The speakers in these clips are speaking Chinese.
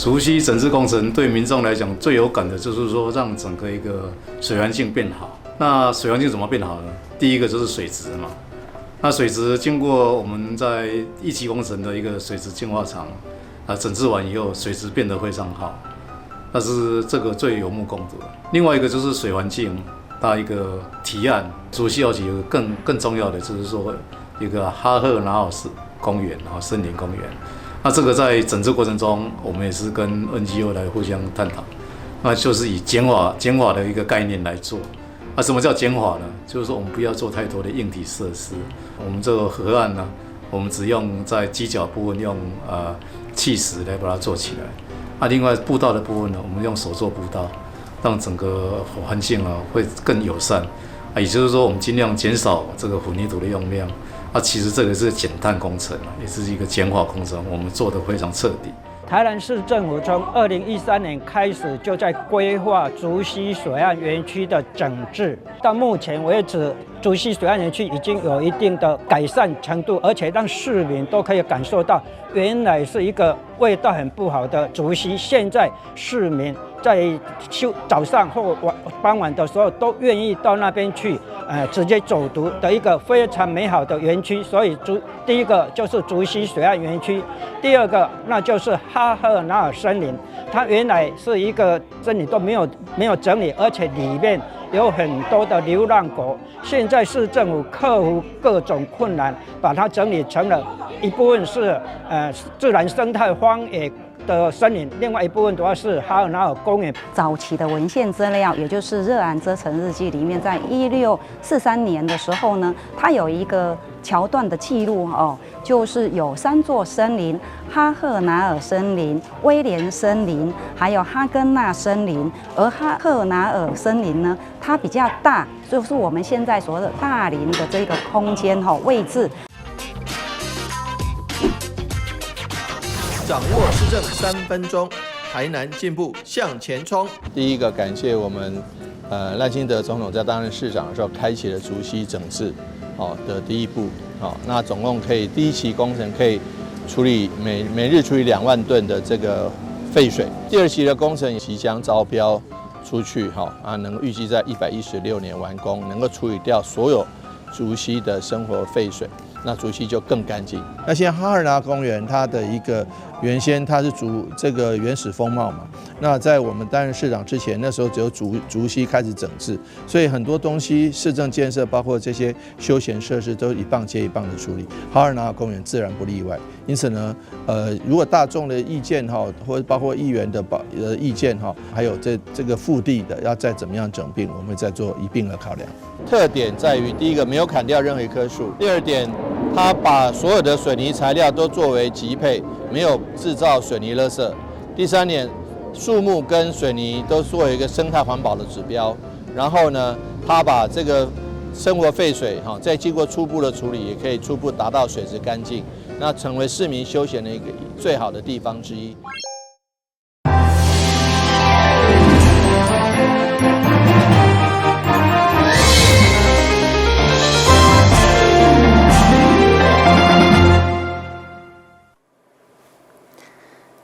竹溪整治工程对民众来讲最有感的就是说，让整个一个水环境变好。那水环境怎么变好呢？第一个就是水质嘛。那水质经过我们在一期工程的一个水质净化厂整治完以后，水质变得非常好，那是这个最有目共睹的。另外一个就是水环境，它一个提案，竹溪有几个更重要的就是说一个哈赫拿尔公园森林公园。那这个在整治过程中，我们也是跟 NGO 来互相探讨，那就是以减法的一个概念来做。什么叫减法呢？就是说我们不要做太多的硬体设施，我们这个河岸呢，我们只用在基脚部分用砌石来把它做起来。另外步道的部分呢，我们用手做步道，让整个环境会更友善。也就是说，我们尽量减少这个混凝土的用量。其实这个是减碳工程，也是一个简化工程，我们做得非常彻底。台南市政府从2013年开始就在规划竹溪水岸园区的整治，到目前为止，竹溪水岸园区已经有一定的改善程度，而且让市民都可以感受到，原来是一个味道很不好的竹溪，现在市民在早上或傍晚的时候都愿意到那边去，直接走读的一个非常美好的园区。所以第一个就是竹溪水岸园区，第二个那就是哈赫拿尔森林，它原来是一个森林都没有整理，而且里面有很多的流浪狗。现在市政府克服各种困难，把它整理成了一部分是自然生态荒野的森林，另外一部分主要是哈尔拿尔公园。早期的文献资料，也就是热兰遮城日记里面，在1643年的时候呢，它有一个桥段的记录就是有3座森林：哈赫拿尔森林、威廉森林，还有哈根纳森林。而哈赫拿尔森林呢，它比较大，就是我们现在所谓的大林的这个空间位置。掌握市政3分钟，台南进步向前冲。第一个感谢我们赖清德总统在担任市长的时候，开启了竹溪整治的第一步。那总共可以第一期工程可以处理每日处理2万吨的这个废水。第2期的工程即将招标出去，能预计在116年完工，能够处理掉所有竹溪的生活废水。那竹溪就更干净。那现在哈尔拿公园它的一个原先它是这个原始风貌嘛，那在我们担任市长之前，那时候只有竹溪开始整治，所以很多东西市政建设，包括这些休闲设施，都一棒接一棒的处理。哈尔拿公园自然不例外。因此呢，如果大众的意见或者包括议员的意见还有这个腹地的要再怎么样整并，我们会再做一并的考量。特点在于，第一个没有砍掉任何一棵树，第二点，它把所有的水泥材料都作为级配，没有制造水泥垃圾。第3点，树木跟水泥都作为一个生态环保的指标。然后呢，它把这个生活废水再经过初步的处理，也可以初步达到水质干净，那成为市民休闲的一个最好的地方之一。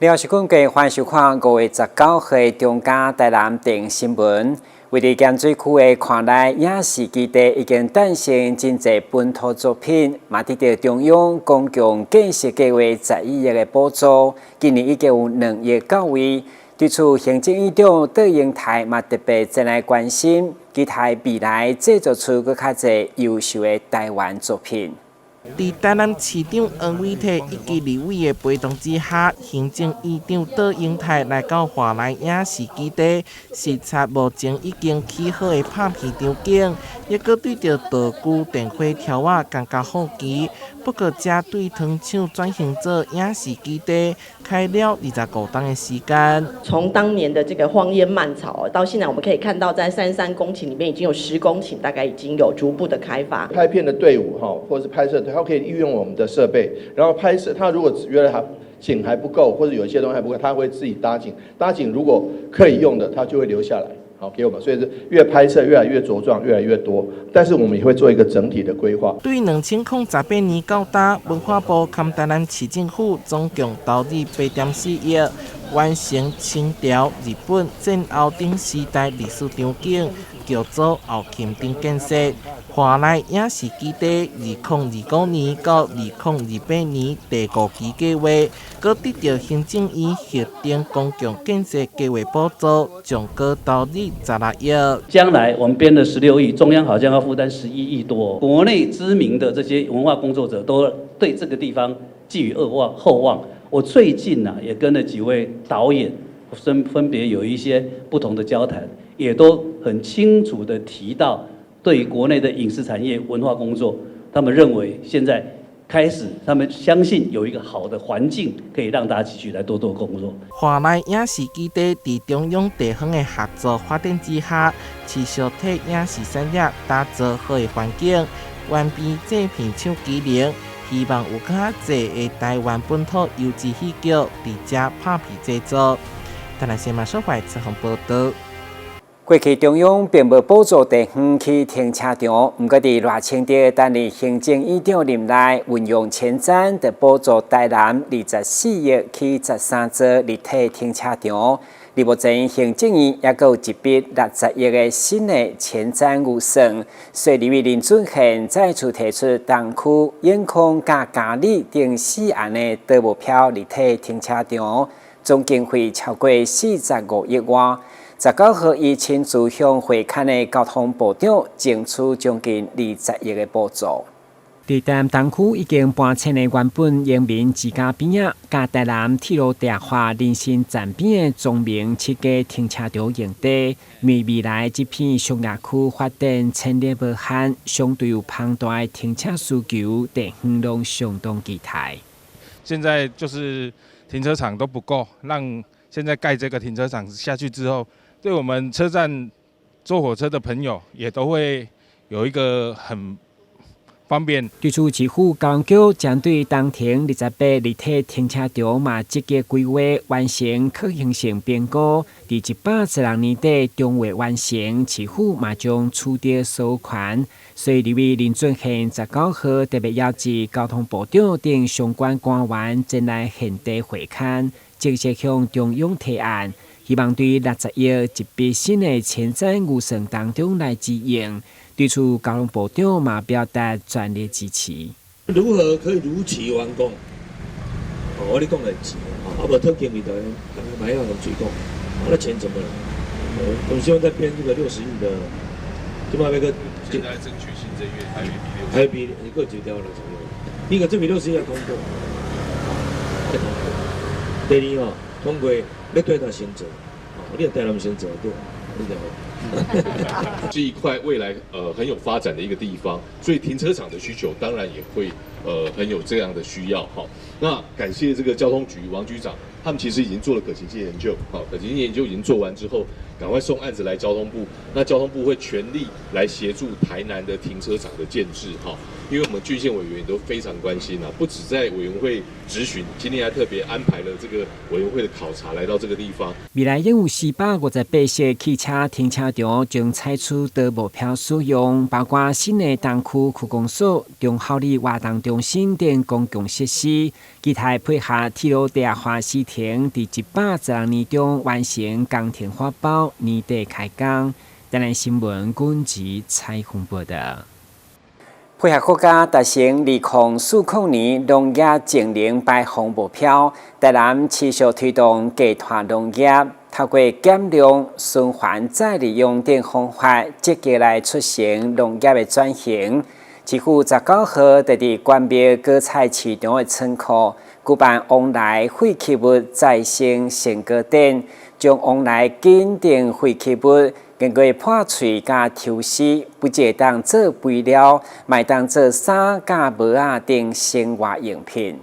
了是阮家欢收看5月19日中嘉台南电新闻。位于咸水区的看来影视基地已经诞生真侪本土作品，嘛得到中央公共建设计划11亿的补助，今年已经有2亿到位。对此，行政院长戴英台嘛特别前来关心，期待未来制作出更较侪优秀的台湾作品。在台南市长黄伟綽以及立委的陪同之下，行政院长戴英台来到华南影视基地，视察目前已经起好的拍片场景，也搁对着道具、电火条仔感觉好奇。不过，这对糖厂转型做影视基地，开了25档的时间。从当年的这个荒烟蔓草到现在，我们可以看到，在33公顷里面已经有10公顷，大概已经有逐步的开发。拍片的队伍或者是拍摄队，他可以运用我们的设备，然后拍摄。他如果觉得景还不够，或者有一些东西还不够，他会自己搭景。搭景如果可以用的，他就会留下来。好给我们，所以是越拍摄越来越茁壮，越来越多。但是我们也会做一个整体的规划。对2018年到达，文化部和台南市政府总共投入8.4亿，完成清朝、日本战后顶时代历史场景，叫做后勤町建设。华内影视基地2025年到2028年第5期计划，搁得到行政院核定公共建设计划补助，将搁投入16亿。将来我们编了16亿，中央好像要负担11亿多。国内知名的这些文化工作者都对这个地方寄予厚望。我最近也跟了几位导演，分别有一些不同的交谈，也都很清楚地提到。对于国内的影视产业、文化工作，他们认为现在开始，他们相信有一个好的环境，可以让大家继续来多做工作。华内影视基地在中央地方的合作发展之下，持续替影视产业打造好的环境，完备制片厂机能，希望有较侪的台湾本土优质戏剧伫遮拍片制作。台南新闻社会采访报道。过去中央并无补助地方去停车场，不过伫热清地担任行政院长任内，运用前瞻的补助台南24亿去13座立体停车场。而目前行政院也有一笔60亿的新的前瞻预算，所以立委林俊宪再次提出东区、永康、甲嘉义等4案的道路票立体停车场，总经费超过45亿元。19号，伊亲自向会勘的交通部长争取将近20亿的补助。伫台南东区已经搬迁的原本永民之家边仔，甲台南铁路地下人行站边的中明7家停车场用地，未来这片商业区发展潜力无限，相对有庞大的停车需求，地方拢相当期待。现在就是停车场都不够，让现在盖这个停车场下去之后。对我们车站坐火车的朋友，也都会有一个很方便。对此，市府交通局针对东停28立体停车场嘛积极规划，完成可行性评估。伫112年底中月完成，市府嘛将取得所有权。所以，立委林俊宪19号特别邀请交通部长等相关官员前来现地会勘，直接向中央提案。希望对60亿一笔新的前瞻预算当中来支援，对此交通部长嘛表达全力支持。如何可以如期完工？我跟你讲的钱，无特经费的，买要能追供，那钱怎么来？我们希望再编这个60亿的，就把那个现在争取行政院还比一个9条了左右。第一个这笔60亿要通过，要通过。第二通过。要对他先走，你要带他们先走，对，是一块未来很有发展的一个地方，所以停车场的需求当然也会很有这样的需要。好，那感谢这个交通局王局长，他们其实已经做了可行性研究，好，可行性研究已经做完之后，赶快送案子来交通部，那交通部会全力来协助台南的停车场的建制，哈。因为我们郡县委员都非常关心不止在委员会质询，今天还特别安排了这个委员会的考察来到这个地方。未来拥有458些汽车停车场将采取道路票使用，包括新的东区区公所、中校里活动中心等公共设施，期待配合铁路地下试停，伫112年中完成工程发包，年底开工。台南新闻军集采访报道。配合国家达成2040年农业净零排放目标，台南持续推动低碳农业，透过减量、循环再利用等方法，积极来促成农业的转型。市府19号在关闭果菜市场的仓库，举办往来废弃物再生成果展，将往来紧等废弃物。经过破碎甲抽丝，不只当做肥料，卖当做衫甲帽仔等生活用品。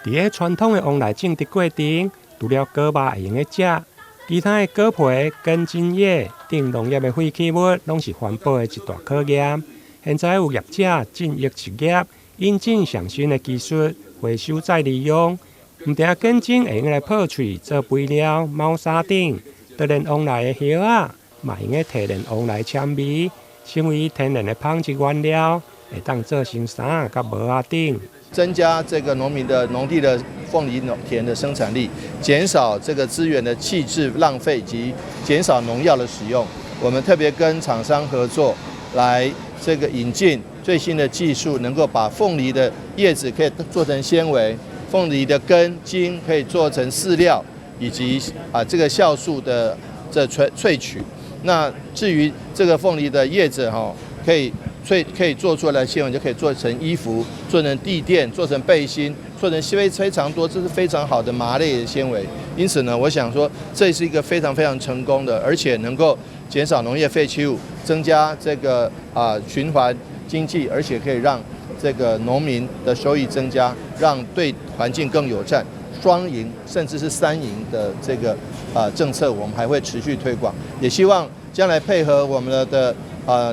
伫个传统的往来种植过程，除了果肉会用的食，其他的果皮、根茎叶等农业的废弃物，拢是环保的一大考验。现在有业者进益实业，引进上新的技术，回收再利用，唔定根茎会用来破碎做肥料、猫砂等，就连往来的叶仔。嘛用个提炼旺来纤维，成为天然的纺织原料，会当做成衫甲帽仔顶。增加这个农民的农地的凤梨田的生产力，减少这个资源的弃置浪费及减少农药的使用。我们特别跟厂商合作，来这个引进最新的技术，能够把凤梨的叶子可以做成纤维，凤梨的根茎可以做成饲料，以及这个酵素的萃取。那至于这个凤梨的叶子可以做出来的纤维，就可以做成衣服，做成地垫，做成背心，做成非常多，这是非常好的麻类的纤维。因此呢，我想说这是一个非常成功的，而且能够减少农业废弃物，增加这个循环经济，而且可以让这个农民的收益增加，让对环境更友善，双赢甚至是三赢的这个政策，我们还会持续推广，也希望将来配合我们的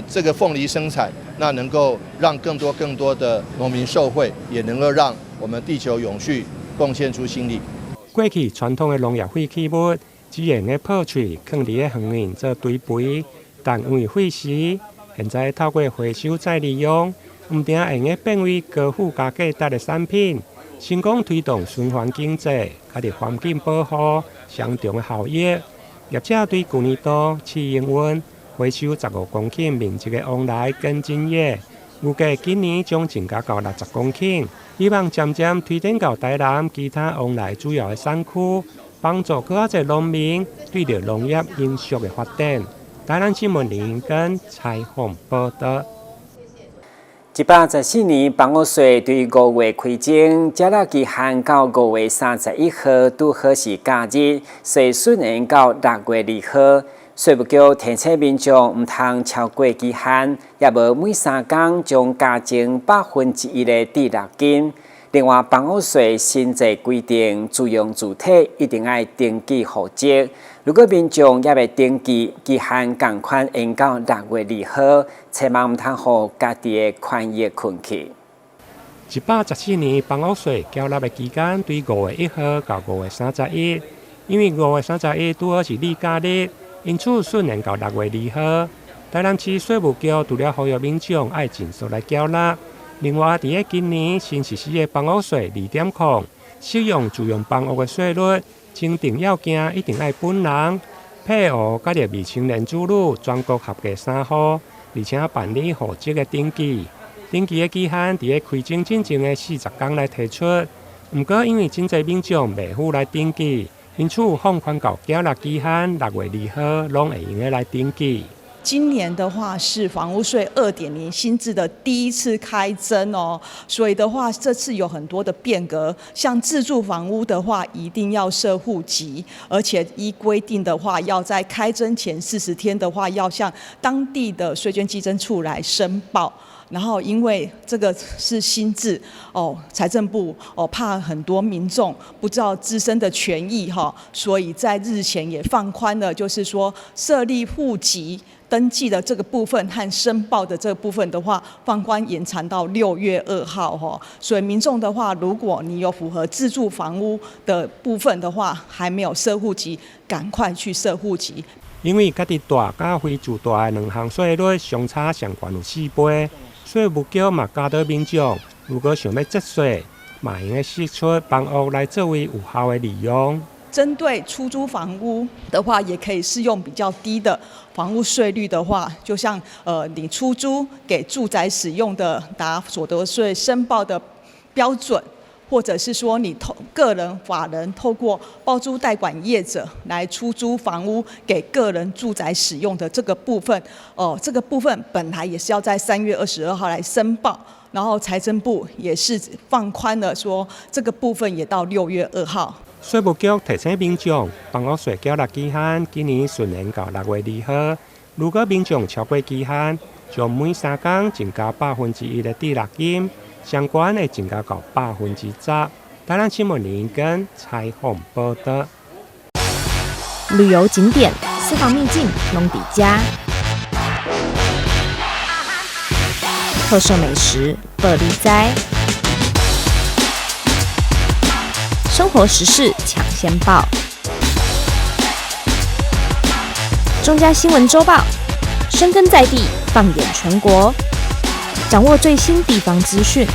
这个凤梨生产，那能够让更多的农民受惠，也能够让我们地球永续贡献出新力。过去传统的农业废弃物只用个破碎，放伫个园林做堆肥，但因为废时，现在透过回收再利用，唔定用个变为高附加价值的产品，成功推动循环经济，甲伫环境保护相同的效益。业者对去年度试营运回收15公顷面积的旺来跟金叶，预计今年将增加到60公顷，希望渐渐推展到台南其他旺来主要的产区，帮助更多农民对着农业延续的发展。台南新闻林跟采访报道。114年房屋税对5月开征，缴纳期限到5月31号，拄好是假日，税顺延到6月2号。税务局提醒民众唔通超过期限，也无每3天将加征1%的滞纳金。另外，房屋税新制规定，自用主体一定要登记户籍。如果民众也未登记，期限同款延到6月2号，千万唔通互家己的权益困去。114年房屋税缴纳的期间对5月1号到5月31，因为5月31拄好是例假日。因此顺延到6月2号，台南市税务局除了呼吁民众爱尽速来缴纳，另外伫个今年新实施的房屋税2.0，适用自用房屋的税率，签订要件一定要本人、配偶甲着未成年子女全国合计3户，而且办理户籍的登记。登记的期限伫个开征进前的40天来提出。不过因为真侪民众未赴来登记。因此，放宽到缴纳期限6月2号，拢会用来登记。今年的话是房屋税2.0新制的第一次开征哦，所以的话这次有很多的变革，像自住房屋的话一定要设户籍，而且依规定的话要在开征前40天的话要向当地的税捐稽征处来申报。然后因为这个是新制哦，财政部怕很多民众不知道自身的权益所以在日前也放宽了，就是说设立户籍登记的这个部分和申报的这个部分的话，放宽延长到6月2号所以民众的话，如果你有符合自住房屋的部分的话，还没有设户籍，赶快去设户籍。因为家己大甲非住大的2项税率相差上悬有4倍。税务局嘛教导民众，如果想要节税，嘛用个释出房屋来作为有效的利用。针对出租房屋的话，也可以适用比较低的房屋税率的话，就像你出租给住宅使用的达所得税申报的标准。或者是说你个人法人透过包租代管业者来出租房屋给个人住宅使用的这个部分，这个部分本来也是要在3月22号来申报，然后财政部也是放宽了，说这个部分也到6月2号。税务局提醒民众，房屋税缴纳期限今年顺延到6月2号，如果民众超过期限，将每3天增加1%的滞纳金。相关的增加到10%。台南新闻林跟采访报道。旅游景点、私房秘境拢底家，特色美食报你知，生活时事抢先报。中嘉新闻周报，深耕在地，放眼全国，掌握最新地方资讯。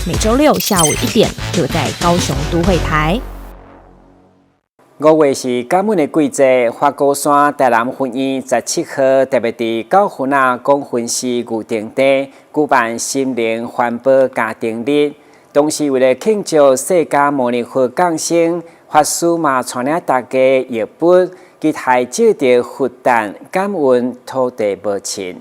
每周六下午1点，就在高雄都会台。5月是感恩的季节，花果山台南分院17号特别伫高云公分寺牛亭地举办心灵环保家庭日，同时为了庆祝世界末日佛降生，法师嘛带领大家药物，期待借着佛诞感恩土地母亲。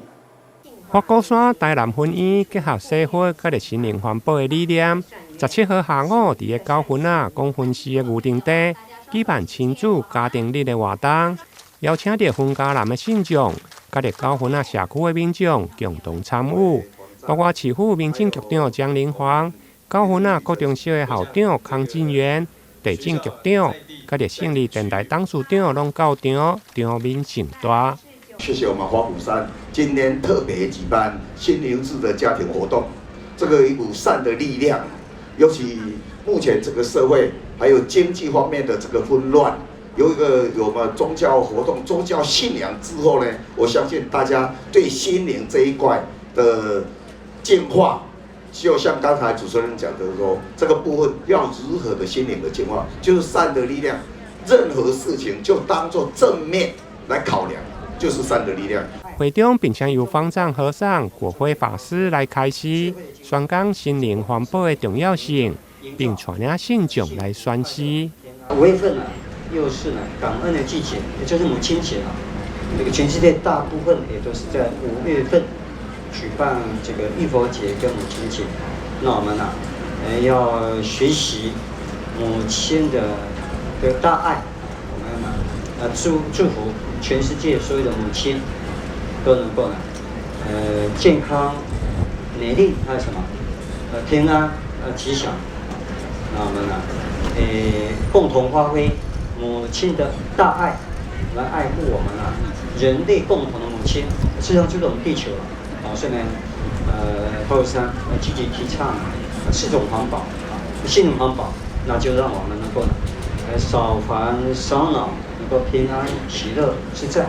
花果山台南分院结合社会甲个心灵环保的理念，17号下午伫个高云公分寺的牛亭地举办亲子家庭日的活动，邀请到分家南的信众，甲个高云社区的民众共同参与，包括市府民政局长江林煌、高云高中小的校长康进元、地政局长，甲个胜利电台董事长拢到场，场面盛大。谢谢我们花鼓山今天特别举办心灵日的家庭活动，这个一股善的力量，尤其目前整个社会还有经济方面的这个纷乱，有了宗教活动、宗教信仰之后呢，我相信大家对心灵这一块的净化，就像刚才主持人讲的说，这个部分要如何的心灵的净化，就是善的力量，任何事情就当作正面来考量。就是善的力量。会中并且由方丈和尚、国会法师来开示，宣讲心灵环保的重要性，并带领信众来宣誓。5月份又是感恩的季节，也就是母亲节啊。这个全世界大部分也都是在5月份举办这个浴佛节跟母亲节。那我们要学习母亲的大爱，我们祝福全世界所有的母亲都能够健康、美丽，还有什么平安、吉祥。那我们共同发挥母亲的大爱，来爱护我们人类共同的母亲。事实上，就是我们地球所以呢，花果山积极提倡4种环保心灵环保，那就让我们能够少烦少恼。能够平安喜乐自在，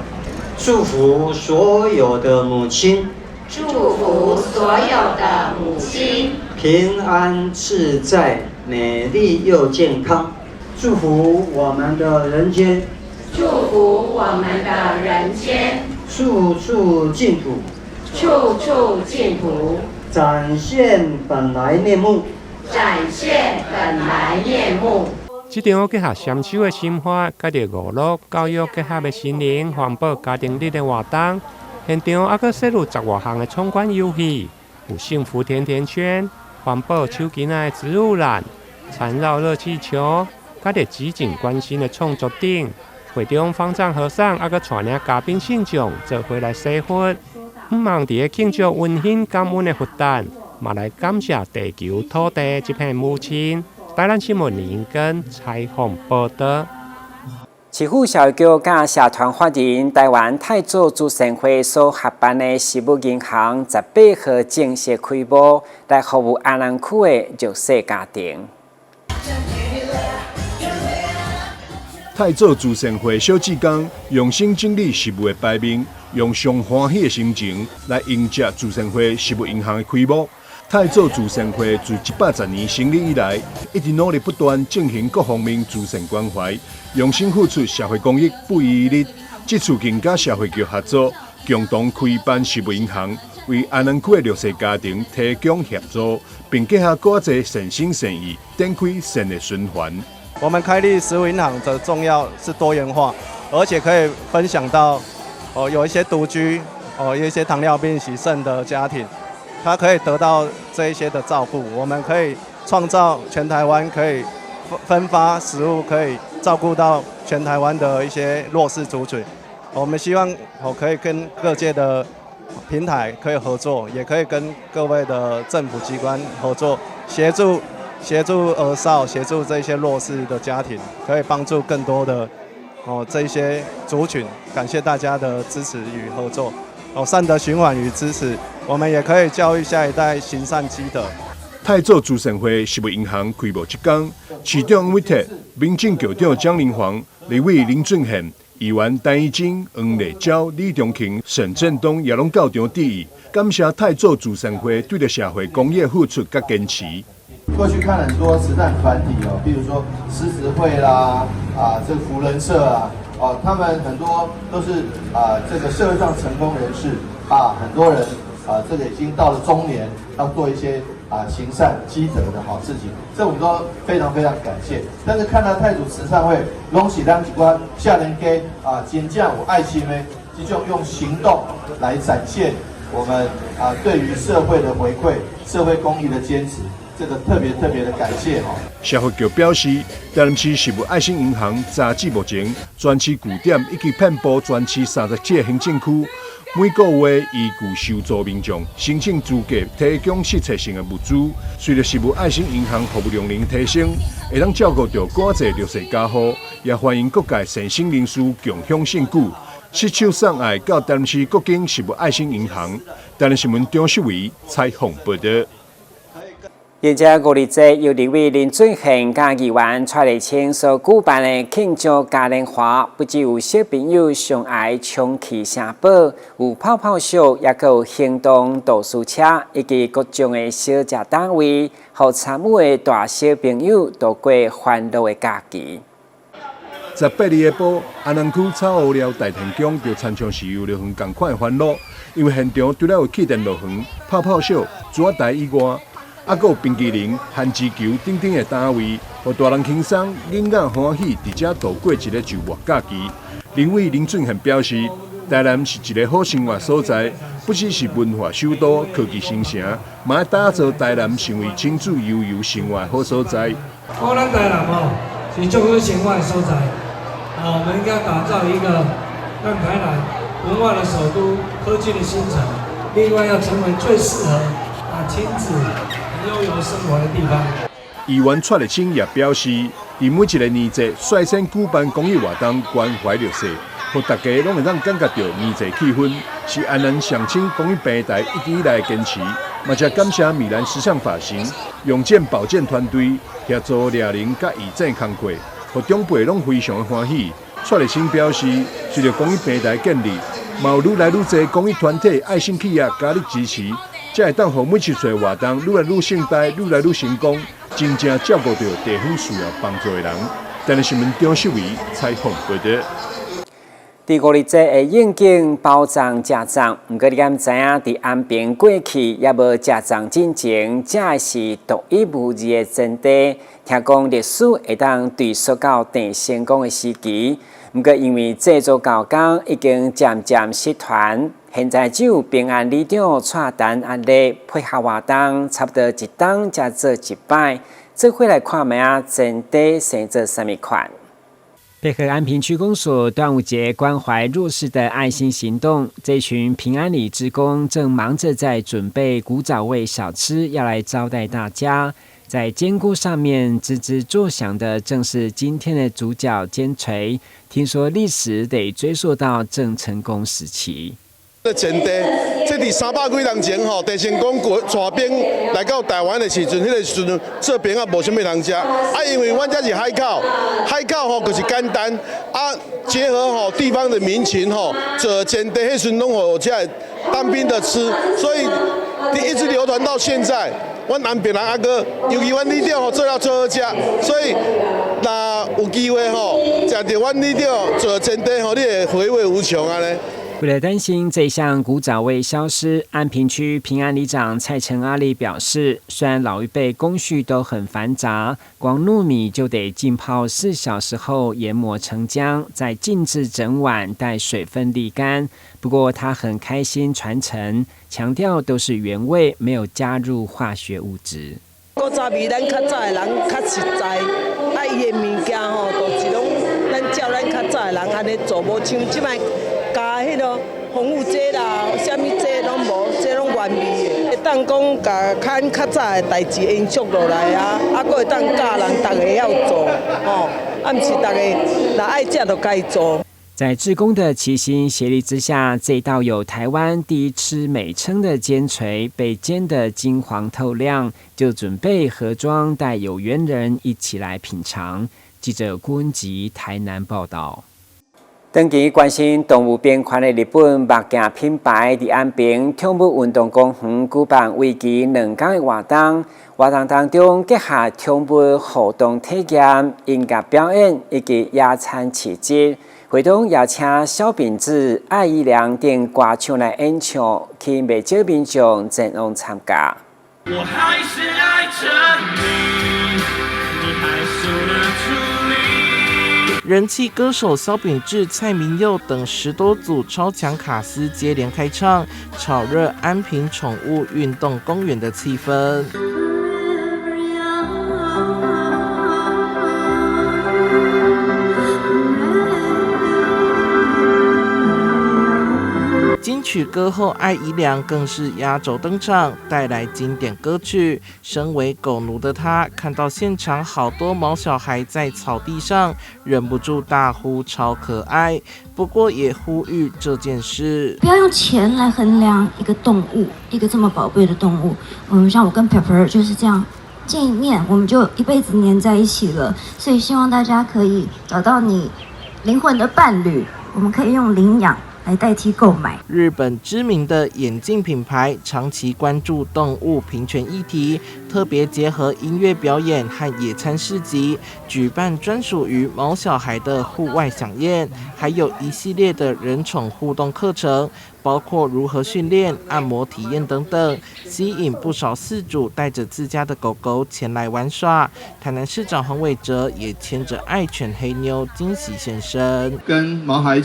祝福所有的母亲，祝福所有的母亲平安自在、美丽又健康，祝福我们的人间，祝福我们的人间，处处净土，处处净土，展现本来面目，展现本来面目。这场结合禅修的心法，甲着娱乐教育结合的心灵环保家庭日的活动，现场还佫设有10多项的闯关游戏，有幸福甜甜圈、环保手机的植物篮、缠绕热气球，甲着极尽关心的创作等。会中方丈和尚还佫带领嘉宾信众做伙来洗佛，毋忘伫个庆祝温馨感恩的佛诞，嘛来感谢地球土地这片母亲。台南新闻林根采访报道。市府社会局甲社团法人台湾太祖慈善会所合办的食物银行18号正式开幕，来服务安南区的弱势家庭。太祖慈善会小志刚用心整理食物的排名，用上欢喜的心情来迎接慈善会食物银行的开幕。太祖慈善会自110年成立以来，一直努力不断进行各方面慈善关怀，用心付出社会公益，不遗余力。这次更甲社会局合作，共同开办食物银行，为安南区的弱势家庭提供协助，并结合各侪善心善意，展开善的循环。我们开立食物银行的重要是多元化，而且可以分享到有一些独居有一些糖尿病、洗肾的家庭。他可以得到这一些的照顾，我们可以创造全台湾可以分发食物，可以照顾到全台湾的一些弱势族群。我们希望可以跟各界的平台可以合作，也可以跟各位的政府机关合作，协助儿少，协助这些弱势的家庭，可以帮助更多的这一些族群。感谢大家的支持与合作。善的循环与支持，我们也可以教育下一代行善积德。太祖慈善会食物银行开幕这天，市长委托民政局长江林煌、立委林俊宪议员陈怡贞、黄丽娇、李中庆、沈振东也拢到场致意，感谢太祖慈善会对着社会公益付出甲坚持。过去看很多慈善团体哦，比如说狮子会啦，这个福人社啊，他们很多都是这个社会上成功人士很多人这个已经到了中年，要做一些行善积德的好事情，这我们都非常非常感谢。但是看到太祖慈善会拢是咱一寡少年家真正有爱心的，这种用行动来展现我们对于社会的回馈、社会公益的坚持。这个特别的感谢哈。社会局表示，台南市食物爱心银行截至目前，全市据点已经遍布全市37个行政区，每个月依据受助民众申请资格提供适切性的物资。随着食物爱心银行服务量能提升，会当照顾到更侪弱势家户，也欢迎各界善心人士共享盛举，携手送爱到台南市各间食物爱心银行。台南新闻张秀维采访报道。现在5日节由立委林俊宪甲议员蔡立青所举办的庆祝嘉年华，不只有小朋友上爱冲气城堡，有泡泡秀，也有行动图书车，以及各种的小食单位，让参与的大小朋友度过欢乐的假期。18日下晡，安南区草湖寮大田宫就参像是游乐园同款的欢乐，因为现场除了有气垫乐园、泡泡秀、纸台以外，还有冰淇淋、弹珠球等等的单位，让大人轻松、囡仔欢喜，伫遮度过一个周末假期。林委林俊宪表示，台南是一个好生活所在，不只是文化首都、科技新城，嘛要打造台南成为亲子悠游生活好所在。咱台南是足好生活的所在，我们应该打造一个让台南文化的首都、科技的新城，另外要成为最适合亲子悠游生活的地方。议员蔡立青也表示，伫每一个年节率先举办公益活动，关怀弱势，让大家拢会让感觉到年节气氛，是安南上清公益平台一直以来的坚持。嘛，也感谢米兰时尚发型、永健保健团队协助俩人甲义诊工课，和长辈拢非常的欢喜。蔡立青表示，随着公益平台建立，嘛有愈来愈多公益团体、爱心企业加入支持。才会当让每一次活动愈来愈盛大、愈来愈成功，真正照顾到地方需要帮助的人。台南新闻张秀维采访报道。第5日节的应景包粽食粽，不过你敢知影？伫安平过去也无食粽进前，这是独一无二的真谛。听讲历史会当追溯到郑成功的时期，不过因为制作高工已经渐渐失传。现在只有平安里长带单案例配合活动，差不多一档才做一摆。这回来看卖真谛生做什么款？配合安平区公所端午节关怀弱势的爱心行动，这群平安里志工正忙着在准备古早味小吃，要来招待大家。在煎锅上面吱吱作响的，正是今天的主角煎锤。听说历史得追溯到郑成功时期。前地，这伫300几年前吼，郑成功带兵来到台湾的时阵，迄个时阵这边无啥物人食，因为阮这是海口，海口吼就是简单结合地方的民情做前地迄时拢有这当兵的吃，所以一直流传到现在。阮安平人个，尤其阮里长做了最好食，所以若有机会食到阮里长做前地你会回味无穷安尼。为了担心这项古早味消失，安平区平安里长蔡成阿里表示，虽然老一辈工序都很繁杂，光糯米就得浸泡4小时后研磨成浆，再静置整晚，待水分沥干。不过他很开心传承，强调都是原味，没有加入化学物质。古早味咱较早的人较实在，伊的物件都是拢咱照咱较早的人安尼做，无像即摆。加迄个防腐剂啦，啥物剂拢无，这拢原味的。会当讲甲看较早的代志延续落来还佫会当教人大家要做，毋是大家若爱食就该做。在志工的齐心协力之下，这道有台湾第一吃美称的煎锤被煎得金黄透亮，就准备盒装带有缘人一起来品尝。记者郭文吉台南报道。长期关心动物边权的日本目镜品牌伫安平宠物运动公园举办为期2天的活动，活动当中结合宠物互动体验、音乐表演以及野餐市集，活动邀请小品质、爱姨娘等歌手来演唱，去不少民众前往参加。我还是爱着你，你还输了出力。人气歌手萧秉治、蔡明佑等10多组超强卡司接连开唱，炒热安平宠物运动公园的气氛。金曲歌后艾怡良更是压轴登场，带来经典歌曲。身为狗奴的她，看到现场好多毛小孩在草地上，忍不住大呼超可爱。不过也呼吁这件事，不要用钱来衡量一个动物，一个这么宝贝的动物。像我跟 Pepper 就是这样，见一面我们就一辈子黏在一起了。所以希望大家可以找到你灵魂的伴侣，我们可以用领养来代替购买。日本知名的眼镜品牌长期关注动物平权议题，特别结合音乐表演和野餐市集，举办专属于毛小孩的户外飨宴，还有一系列的人宠互动课程，包括如何训练、按摩体验等等，吸引不少饲主带着自家的狗狗前来玩耍。台南市长黄伟哲也牵着爱犬黑妞惊喜现身，跟毛孩一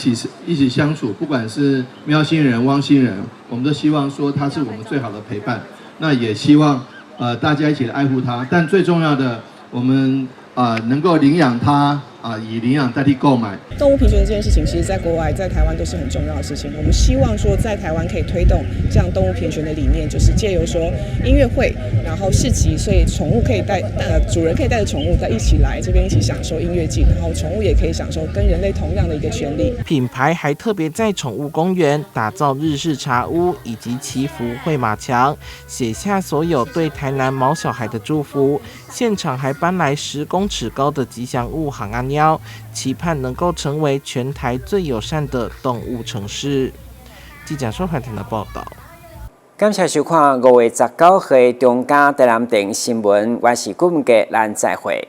起相处，不管是喵星人、汪星人，我们都希望说它是我们最好的陪伴。那也希望大家一起来爱护它，但最重要的，我们能够领养它。以领养代替购买。动物平权这件事情，其实在国外、在台湾都是很重要的事情。我们希望说，在台湾可以推动这样动物平权的理念，就是借由说音乐会，然后市集，所以宠物可以主人可以带着宠物在一起来这边一起享受音乐季，然后宠物也可以享受跟人类同样的一个权利。品牌还特别在宠物公园打造日式茶屋以及祈福绘马墙，写下所有对台南毛小孩的祝福。现场还搬来10公尺高的吉祥物行安喵，期盼能够成为全台最友善的动物城市。记者苏汉庭的报道。感谢收看5月19日中嘉台南电新闻，我是顾文杰，咱再会。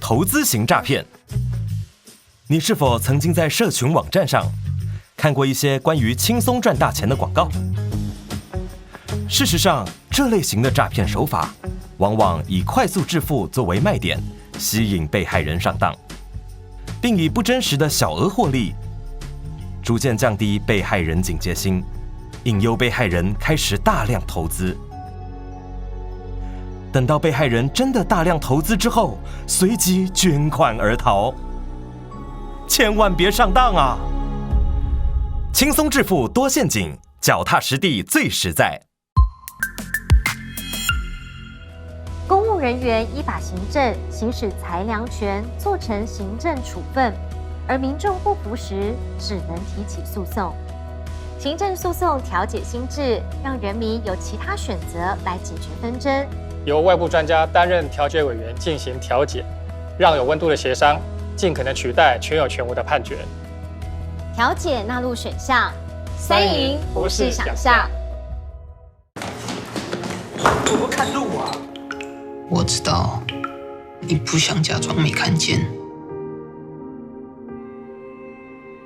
投资型诈骗，你是否曾经在社群网站上看过一些关于轻松赚大钱的广告？事实上，这类型的诈骗手法往往以快速致富作为卖点，吸引被害人上当，并以不真实的小额获利，逐渐降低被害人警戒心，引诱被害人开始大量投资。等到被害人真的大量投资之后，随即捐款而逃。千万别上当啊！轻松致富多陷阱，脚踏实地最实在。公务人员依法行政，行使裁量权，做成行政处分，而民众不服时，只能提起诉讼。行政诉讼调解新制，让人民有其他选择来解决纷争。由外部专家担任调解委员进行调解，让有温度的协商尽可能取代全有全无的判决。调解纳入选项，3赢不是想象。我不看路啊！我知道你不想假装没看见，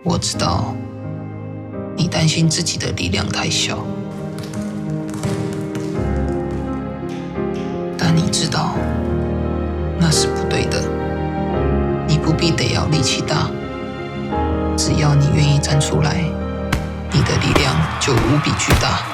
我知道你担心自己的力量太小。但你知道那是不对的，你必得要力气大。只要你愿意站出来，你的力量就无比巨大。